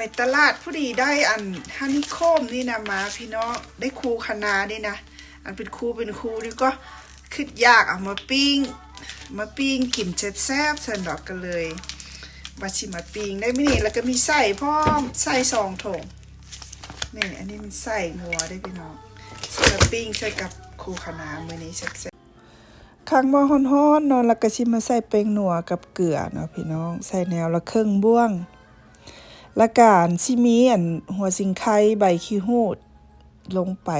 ไปตลาดผู้ดีได้อันฮันนี่โคมนี่นะมาพี่น้องได้คูคะน้านี่นะอันเป็นคูนี่ก็คิดยากเอามาปิ้งกินแซ่บๆสันดอกกันเลยมาชิมมาปิ้งได้ไม่นี่แล้วก็มีไส้พร้อมไส้2 ถุงนี่อันนี้มันไส้งัวได้พี่น้องใส่ปิ้งใส่กับคูคะน้ามื้อนี้แซ่บๆข้างหม้อฮ้อนๆเนาะแล้วก็ชิมมาใส่แป้งนัวกับเกลือเนาะพี่น้องใส่แนวละครึ่งบ้วงและการชิมีอันหัวสิงไข่ใบขี้หูดลงไป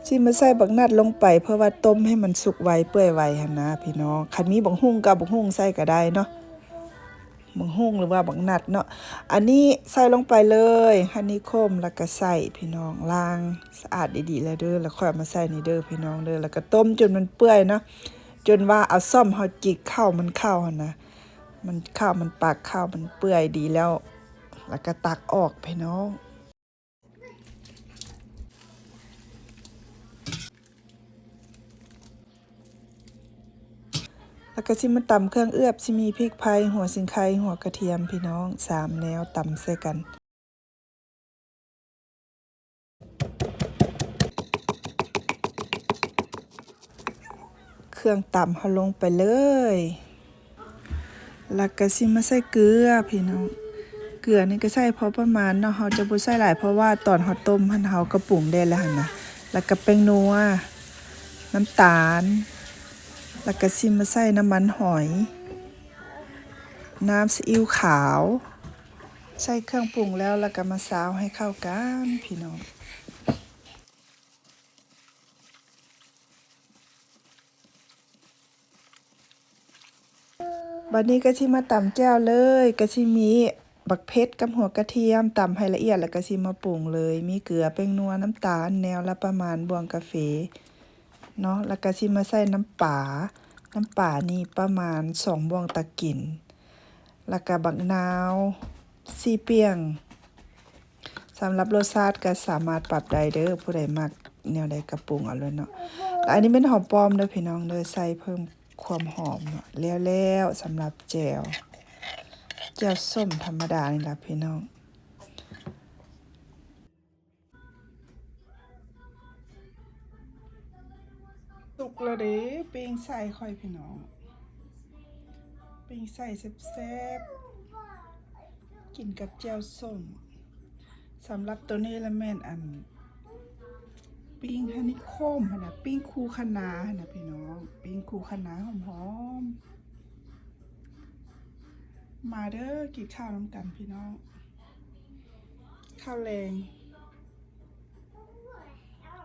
ชิมาใส่บักนัดลงไปเพื่อว่าต้มให้มันสุกไวเปื่อยไวหั่นนะพี่น้องคันมีบักฮุ่งกับบักฮุ่งใส่ก็ได้เนาะบักฮุ่งหรือว่าบักนัดเนาะอันนี้ใส่ลงไปเลยฮันนี่โคมแล้วก็ใส่พี่น้องล้างสะอาดดีๆแล้วเด้อแล้วค่อยมาใส่นี่เด้อพี่น้องเด้อแล้วก็ต้มจนมันเปื่อยเนาะจนว่าเอาซ่อมเฮาจิกข้าวมันเข้าหั่นนะมันข้าวมันปากข้าวมันเปื่อยดีแล้วแล้วก็ตักออกพี่น้องแล้วก็สิมาตำเครื่องเอือบสิมีพริกไทยหัวสิงไคหัวกระเทียมพี่น้อง3 แนวตำใส่กันเครื่องตำเฮาลงไปเลยแล้วก็สิมาใส่เกลือพี่น้องเกลือนี่ก็ใส่พอประมาณเนาะเฮาจะบ่ใส่หลายเพราะว่าตอนเฮาต้มเฮาก็ปรุงได้แล้วหั่นนะแล้วก็แป้งนัวน้ำตาลแล้วก็สิมาใส่น้ำมันหอยน้ำซีอิ๊วขาวใส่เครื่องปรุงแล้วก็มาซาวให้เข้ากันพี่น้องบัดนี้ก็สิมาตำแจ่วเลยก็สิมีบักเพชรกับหัวกระเทียมตำให้ละเอียดแล้วก็สิมาปรุงเลยมีเกลือแป้งนัวน้ำตาลแนวละประมาณบวงกาแฟเนาะแล้วก็สิมาใส่น้ำปลานี่ประมาณ2 บวงตะกินแล้วก็บักนาว4 เปียงสำหรับรสชาติก็สามารถปรับได้เด้อผู้ใดมักแนวใดก็ปรุงเอาเลยเนาะอันนี้เป็นหอมป้อมเด้อพี่น้องเด้อใส่เพิ่มความหอมเนาะแล้วสำหรับแจ่วส้มธรรมดานี่ล่ะพี่น้องสุกแล้วเด้ปิ้งใส่ค่อยพี่น้องปิ้งใส่แซ่บๆกินกับแจ่วส้มสำหรับตัวนี้ละแม่นอันปิ้งฮันนี่โคมหั่นน่ะปิ้งคูคะน้าหั่นน่ะพี่น้องปิ้งคูคะน้าหอมๆมาเด้อกินข้าวน้ำกันพี่น้องข้าวแรง